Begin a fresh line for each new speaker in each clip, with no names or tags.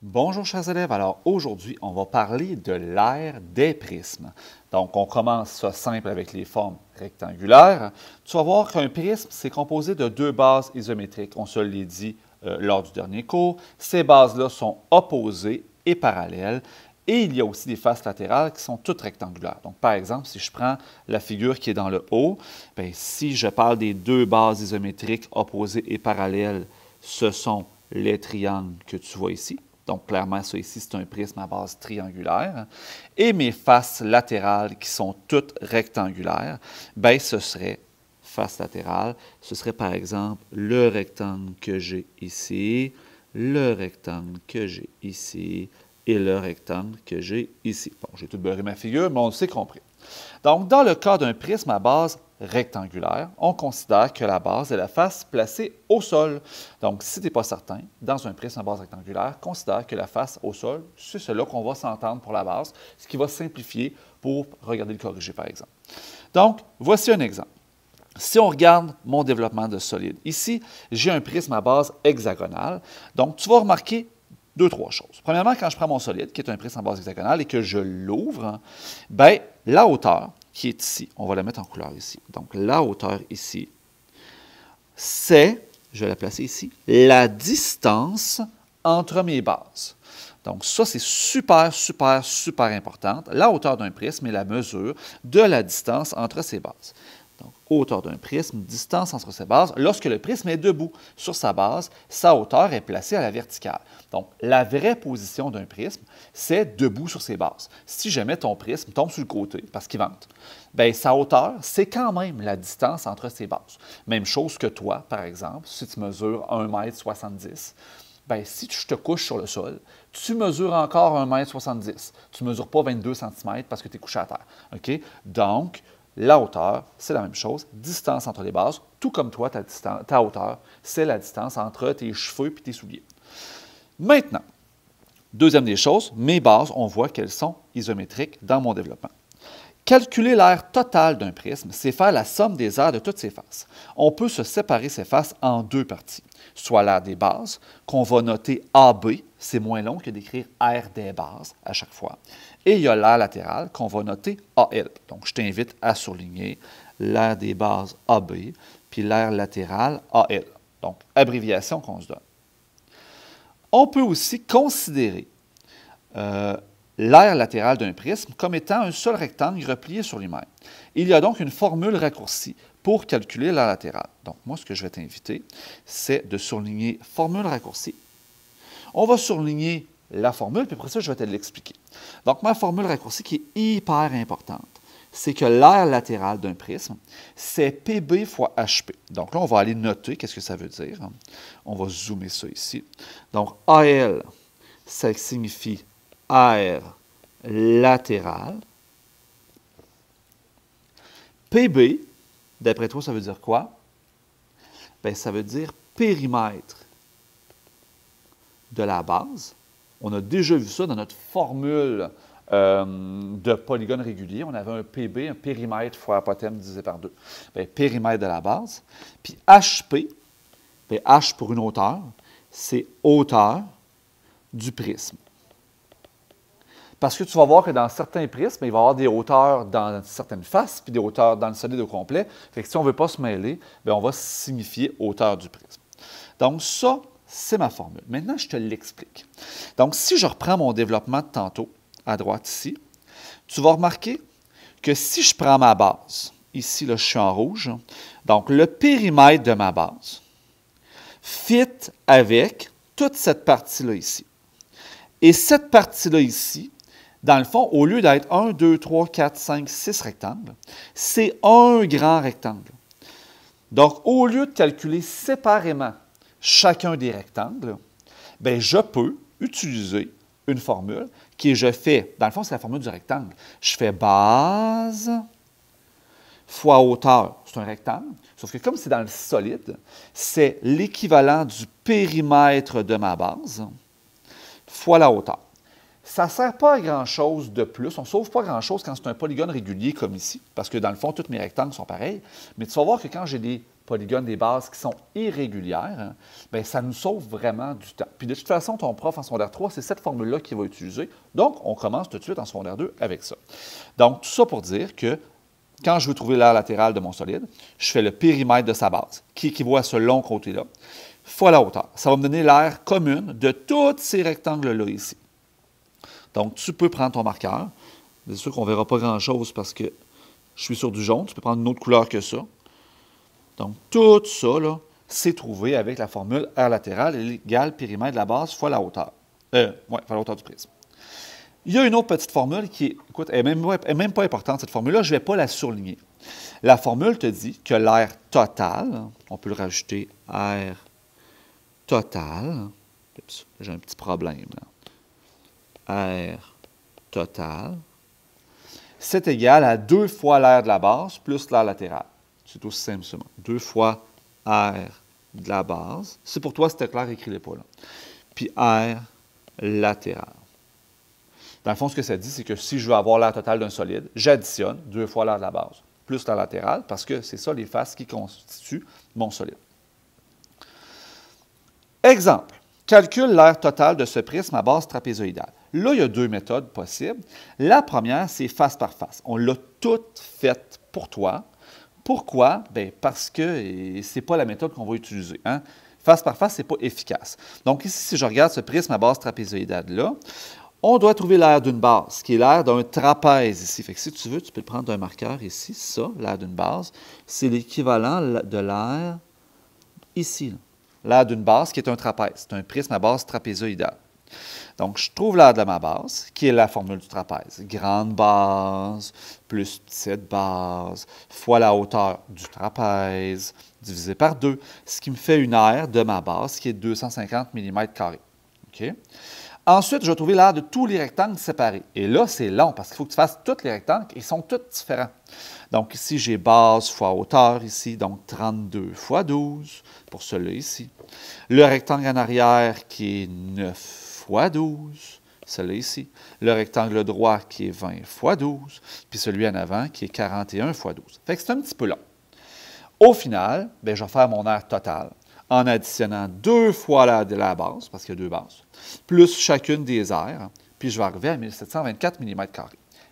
Bonjour chers élèves, alors aujourd'hui on va parler de l'ère des prismes. Donc on commence ça simple avec les formes rectangulaires. Tu vas voir qu'un prisme c'est composé de deux bases isométriques, on se l'est dit lors du dernier cours. Ces bases-là sont opposées et parallèles et il y a aussi des faces latérales qui sont toutes rectangulaires. Donc par exemple, si je prends la figure qui est dans le haut, bien, si je parle des deux bases isométriques opposées et parallèles, ce sont les triangles que tu vois ici. Donc, clairement, ça ici, c'est un prisme à base triangulaire. Et mes faces latérales, qui sont toutes rectangulaires, bien, ce serait, face latérale, ce serait par exemple le rectangle que j'ai ici, le rectangle que j'ai ici et le rectangle que j'ai ici. Bon, j'ai tout beurré ma figure, mais on s'est compris. Donc, dans le cas d'un prisme à base rectangulaire, on considère que la base est la face placée au sol. Donc, si tu n'es pas certain, dans un prisme à base rectangulaire, considère que la face au sol, c'est cela qu'on va s'entendre pour la base, ce qui va simplifier pour regarder le corrigé, par exemple. Donc, voici un exemple. Si on regarde mon développement de solide, ici, j'ai un prisme à base hexagonale. Donc, tu vas remarquer deux, trois choses. Premièrement, quand je prends mon solide, qui est un prisme à base hexagonale, et que je l'ouvre, bien, la hauteur qui est ici, on va la mettre en couleur ici. Donc, la hauteur ici, c'est, je vais la placer ici, la distance entre mes bases. Donc, ça, c'est super, super, super important. La hauteur d'un prisme est la mesure de la distance entre ses bases. Donc, hauteur d'un prisme, distance entre ses bases. Lorsque le prisme est debout sur sa base, sa hauteur est placée à la verticale. Donc, la vraie position d'un prisme, c'est debout sur ses bases. Si jamais ton prisme tombe sur le côté, parce qu'il vente, bien, sa hauteur, c'est quand même la distance entre ses bases. Même chose que toi, par exemple, si tu mesures 1,70 m, bien, si je te couches sur le sol, tu mesures encore 1,70 m. Tu ne mesures pas 22 cm parce que tu es couché à terre. OK? Donc, la hauteur, c'est la même chose, distance entre les bases, tout comme toi, ta hauteur, c'est la distance entre tes cheveux et tes souliers. Maintenant, deuxième des choses, mes bases, on voit qu'elles sont isométriques dans mon développement. Calculer l'aire totale d'un prisme, c'est faire la somme des aires de toutes ses faces. On peut se séparer ces faces en deux parties, soit l'aire des bases, qu'on va noter AB, c'est moins long que d'écrire aire des bases à chaque fois, et il y a l'aire latérale qu'on va noter AL. Donc, je t'invite à surligner l'aire des bases AB, puis l'aire latérale AL. Donc, abréviation qu'on se donne. On peut aussi considérer l'aire latérale d'un prisme comme étant un seul rectangle replié sur lui-même. Il y a donc une formule raccourcie pour calculer l'aire latérale. Donc, moi, ce que je vais t'inviter, c'est de surligner formule raccourcie. On va surligner la formule, puis après ça, je vais te l'expliquer. Donc, ma formule raccourcie qui est hyper importante, c'est que l'aire latérale d'un prisme, c'est PB fois HP. Donc là, on va aller noter qu'est-ce que ça veut dire. On va zoomer ça ici. Donc, AL, ça signifie aire latérale. PB, d'après toi, ça veut dire quoi? Bien, ça veut dire périmètre de la base. On a déjà vu ça dans notre formule de polygone régulier. On avait un PB, un périmètre fois apothème divisé par 2. Bien, périmètre de la base. Puis HP, bien, H pour une hauteur, c'est hauteur du prisme. Parce que tu vas voir que dans certains prismes, il va y avoir des hauteurs dans certaines faces, puis des hauteurs dans le solide au complet. Fait que si on ne veut pas se mêler, bien, on va signifier hauteur du prisme. Donc ça, c'est ma formule. Maintenant, je te l'explique. Donc, si je reprends mon développement de tantôt, à droite ici, tu vas remarquer que si je prends ma base, ici, là, je suis en rouge, donc le périmètre de ma base fit avec toute cette partie-là ici. Et cette partie-là ici, dans le fond, au lieu d'être 1, 2, 3, 4, 5, 6 rectangles, c'est un grand rectangle. Donc, au lieu de calculer séparément chacun des rectangles, bien, je peux utiliser une formule qui est, je fais, dans le fond, c'est la formule du rectangle. Je fais base fois hauteur, c'est un rectangle, sauf que comme c'est dans le solide, c'est l'équivalent du périmètre de ma base fois la hauteur. Ça ne sert pas à grand-chose de plus. On ne sauve pas grand-chose quand c'est un polygone régulier comme ici, parce que dans le fond, tous mes rectangles sont pareils. Mais tu vas voir que quand j'ai des polygones, des bases qui sont irrégulières, bien, ça nous sauve vraiment du temps. Puis de toute façon, ton prof en secondaire 3, c'est cette formule-là qu'il va utiliser. Donc, on commence tout de suite en secondaire 2 avec ça. Donc, tout ça pour dire que quand je veux trouver l'aire latérale de mon solide, je fais le périmètre de sa base, qui équivaut à ce long côté-là, fois la hauteur. Ça va me donner l'aire commune de tous ces rectangles-là ici. Donc, tu peux prendre ton marqueur. C'est sûr qu'on ne verra pas grand-chose parce que je suis sur du jaune. Tu peux prendre une autre couleur que ça. Donc, tout ça, là, c'est trouvé avec la formule aire latérale égale périmètre de la base fois la hauteur. Fois la hauteur du prisme. Il y a une autre petite formule qui est, écoute, elle n'est même pas importante, cette formule-là, je ne vais pas la surligner. La formule te dit que l'aire totale, on peut le rajouter aire totale, oups, j'ai un petit problème là, aire totale, c'est égal à 2 fois l'aire de la base plus l'aire latérale. C'est aussi simple ça. 2 fois aire de la base. C'est pour toi, c'était clair, écris-les pas là. Puis aire latérale. Dans le fond, ce que ça dit, c'est que si je veux avoir l'aire totale d'un solide, j'additionne 2 fois l'aire de la base, plus l'aire latérale, parce que c'est ça les faces qui constituent mon solide. Exemple, calcule l'aire totale de ce prisme à base trapézoïdale. Là, il y a 2 méthodes possibles. La première, c'est face par face. On l'a toute faite pour toi. Pourquoi? Bien, parce que ce n'est pas la méthode qu'on va utiliser. Hein? Face par face, ce n'est pas efficace. Donc ici, si je regarde ce prisme à base trapézoïdale-là, on doit trouver l'aire d'une base, qui est l'aire d'un trapèze ici. Fait que si tu veux, tu peux prendre un marqueur ici, ça, l'aire d'une base. C'est l'équivalent de l'aire ici. L'aire d'une base qui est un trapèze. C'est un prisme à base trapézoïdale. Donc, je trouve l'aire de ma base, qui est la formule du trapèze. Grande base plus petite base fois la hauteur du trapèze divisé par 2, ce qui me fait une aire de ma base qui est de 250 mm². OK? Ensuite, je vais trouver l'aire de tous les rectangles séparés. Et là, c'est long parce qu'il faut que tu fasses tous les rectangles et ils sont tous différents. Donc ici, j'ai base fois hauteur ici, donc 32 fois 12 pour celui-là ici. Le rectangle en arrière qui est 9 fois 12, celui-là ici. Le rectangle droit qui est 20 fois 12, puis celui en avant qui est 41 fois 12. Fait que c'est un petit peu long. Au final, bien, je vais faire mon aire totale en additionnant 2 fois l'aire de la base, parce qu'il y a 2 bases, plus chacune des aires, puis je vais arriver à 1724 mm².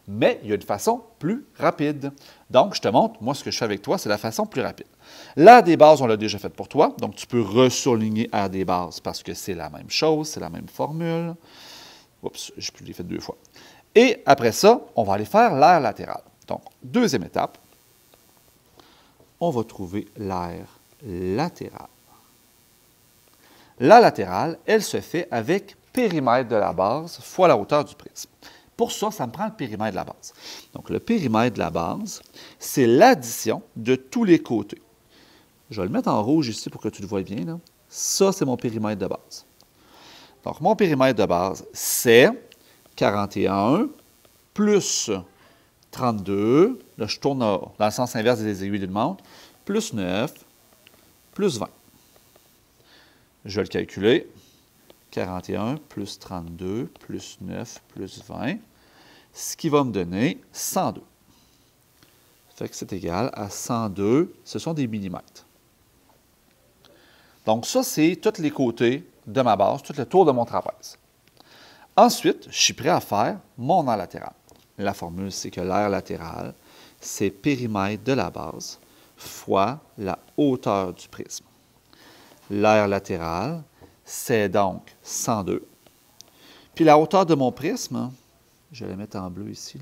Mais il y a une façon plus rapide. Donc, je te montre, moi, ce que je fais avec toi, c'est la façon plus rapide. L'aire des bases, on l'a déjà faite pour toi, donc tu peux ressurligner aire des bases parce que c'est la même chose, c'est la même formule. Oups, je l'ai fait 2 fois. Et après ça, on va aller faire l'aire latérale. Donc, deuxième étape, on va trouver l'aire latérale. La latérale, elle se fait avec périmètre de la base fois la hauteur du prisme. Pour ça, ça me prend le périmètre de la base. Donc, le périmètre de la base, c'est l'addition de tous les côtés. Je vais le mettre en rouge ici pour que tu le vois bien. Là. Ça, c'est mon périmètre de base. Donc, mon périmètre de base, c'est 41 plus 32. Là, je tourne dans le sens inverse des aiguilles d'une montre. Plus 9, plus 20. Je vais le calculer. 41 plus 32 plus 9 plus 20, ce qui va me donner 102. Ça fait que c'est égal à 102, ce sont des millimètres. Donc ça, c'est tous les côtés de ma base, tout le tour de mon trapèze. Ensuite, je suis prêt à faire mon aire latérale. La formule, c'est que l'aire latérale, c'est périmètre de la base fois la hauteur du prisme. L'aire latérale, c'est donc 102. Puis la hauteur de mon prisme, je vais la mettre en bleu ici,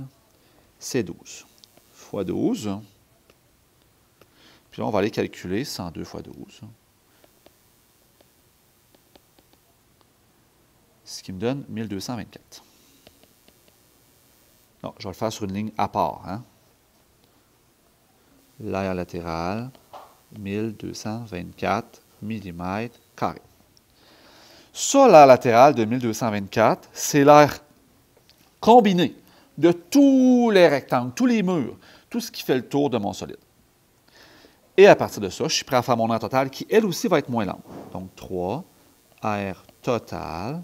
c'est 12. Fois 12. Puis là, on va aller calculer 102 fois 12. Ce qui me donne 1224. Non, je vais le faire sur une ligne à part. Hein? L'aire latérale, 1224 mm². Ça, l'aire latérale de 1224, c'est l'aire combinée de tous les rectangles, tous les murs, tout ce qui fait le tour de mon solide. Et à partir de ça, je suis prêt à faire mon aire totale qui, elle aussi, va être moins longue. Donc, 3, aire totale,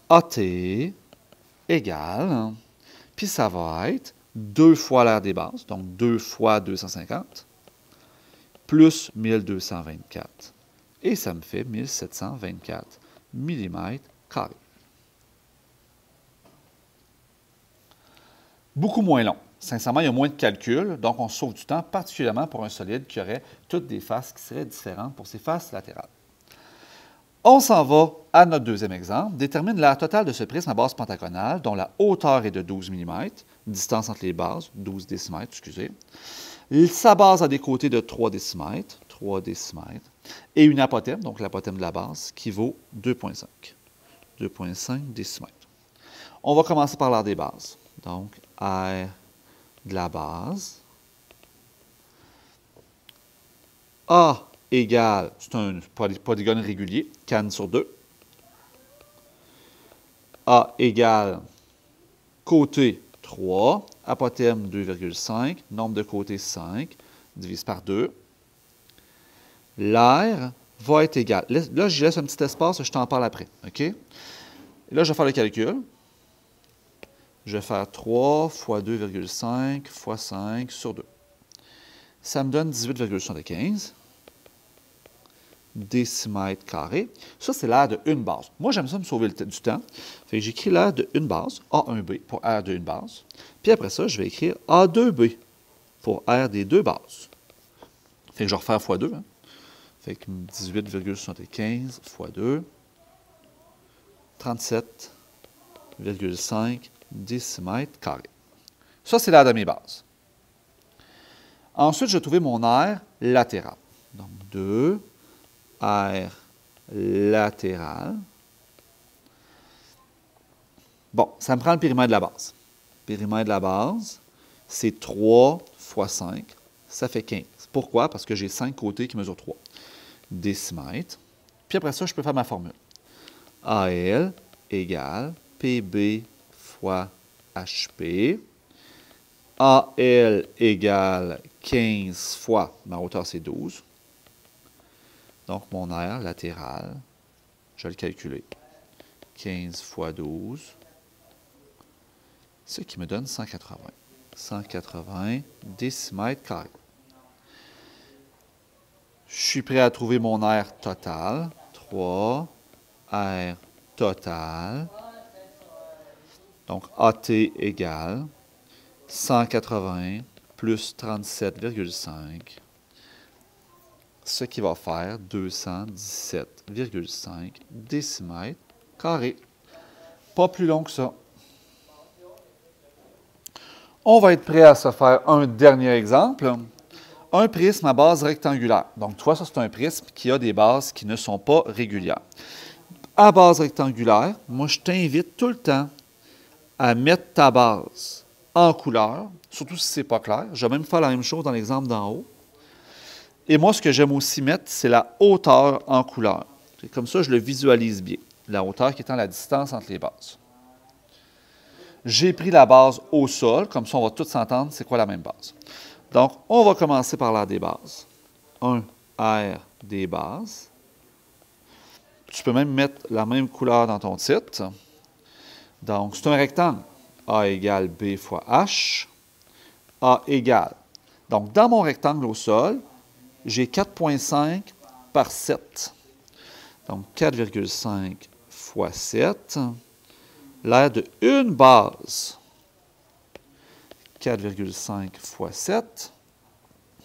AT égale, puis ça va être 2 fois l'aire des bases, donc 2 fois 250, plus 1224. Et ça me fait 1724 mm². Beaucoup moins long. Sincèrement, il y a moins de calculs, donc on sauve du temps, particulièrement pour un solide qui aurait toutes des faces qui seraient différentes pour ses faces latérales. On s'en va à notre deuxième exemple. Détermine l'aire totale de ce prisme à base pentagonale dont la hauteur est de 12 mm, distance entre les bases, 12 décimètres, excusez. Sa base a des côtés de 3 décimètres, et une apothème, donc l'apothème de la base, qui vaut 2,5. 2,5 décimètres. On va commencer par l'aire des bases. Donc, aire de la base. A égale, c'est un polygone régulier, canne sur 2. A égale côté 3, apothème 2,5, nombre de côtés 5, divise par 2. L'aire va être égale. Là, je laisse un petit espace, je t'en parle après. OK? Et là, je vais faire le calcul. Je vais faire 3 fois 2,5 fois 5 sur 2. Ça me donne 18,75 décimètres carrés. Ça, c'est l'aire de une base. Moi, j'aime ça me sauver du temps. Fait que j'écris l'aire de une base, A1B pour aire de une base. Puis après ça, je vais écrire A2B pour aire des deux bases. Fait que je vais refaire fois 2. Hein. Fait que 18,75 fois 2, 37,5 décimètres carrés. Ça, c'est l'aire de mes bases. Ensuite, je vais trouver mon aire latérale. Donc, 2, aire latérale. Bon, ça me prend le périmètre de la base. Le périmètre de la base, c'est 3 fois 5, ça fait 15. Pourquoi? Parce que j'ai 5 côtés qui mesurent 3 décimètres. Puis après ça, je peux faire ma formule. AL égale PB fois HP. AL égale 15 fois, ma hauteur c'est 12. Donc mon aire latérale, je vais le calculer. 15 fois 12, ce qui me donne 180. 180 décimètres carrés. Je suis prêt à trouver mon aire totale. 3, aire totale. Donc, AT égale 180 plus 37,5, ce qui va faire 217,5 décimètres carrés. Pas plus long que ça. On va être prêt à se faire un dernier exemple. Un prisme à base rectangulaire. Donc, tu vois, ça, c'est un prisme qui a des bases qui ne sont pas régulières. À base rectangulaire, moi, je t'invite tout le temps à mettre ta base en couleur, surtout si ce n'est pas clair. Je vais même faire la même chose dans l'exemple d'en haut. Et moi, ce que j'aime aussi mettre, c'est la hauteur en couleur. Comme ça, je le visualise bien. La hauteur qui étant la distance entre les bases. J'ai pris la base au sol, comme ça, on va tous s'entendre c'est quoi la même base. Donc, on va commencer par l'aire des bases. 1 aire des bases. Tu peux même mettre la même couleur dans ton titre. Donc, c'est un rectangle. A égale B fois H. A égale. Donc, dans mon rectangle au sol, j'ai 4,5 par 7. Donc, 4,5 fois 7. L'aire de une base. 4,5 fois 7,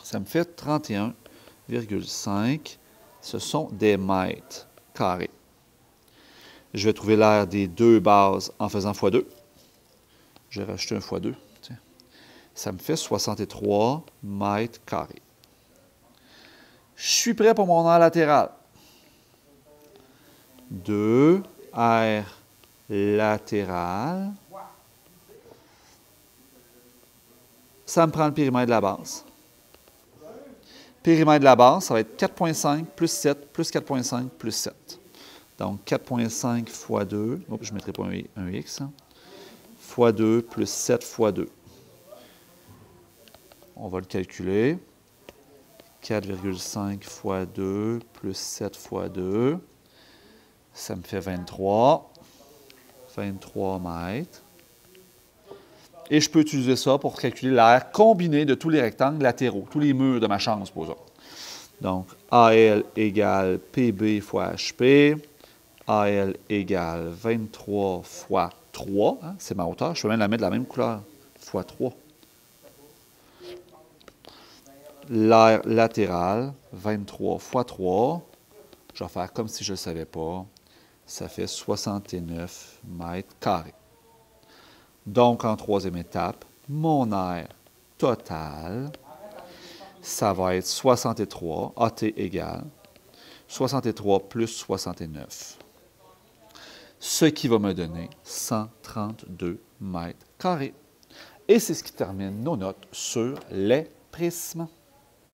ça me fait 31,5. Ce sont des mètres carrés. Je vais trouver l'aire des deux bases en faisant fois 2. Je vais rajouter un fois 2. Tiens. Ça me fait 63 mètres carrés. Je suis prêt pour mon aire latérale. 2 aires latérales. Ça me prend le périmètre de la base. Périmètre de la base, ça va être 4,5 plus 7 plus 4,5 plus 7. Donc, 4,5 fois 2, je ne mettrai pas un X, hein, fois 2 plus 7 fois 2. On va le calculer. 4,5 fois 2 plus 7 fois 2, ça me fait 23. 23 mètres. Et je peux utiliser ça pour calculer l'aire combinée de tous les rectangles latéraux, tous les murs de ma chambre, supposons. Donc, AL égale PB fois HP. AL égale 23 fois 3. Hein, c'est ma hauteur. Je peux même la mettre de la même couleur. Fois 3. L'aire latérale, 23 fois 3. Je vais faire comme si je ne le savais pas. Ça fait 69 mètres carrés. Donc, en troisième étape, mon aire totale, ça va être 63, AT égale 63 plus 69. Ce qui va me donner 132 mètres carrés. Et c'est ce qui termine nos notes sur les prismes.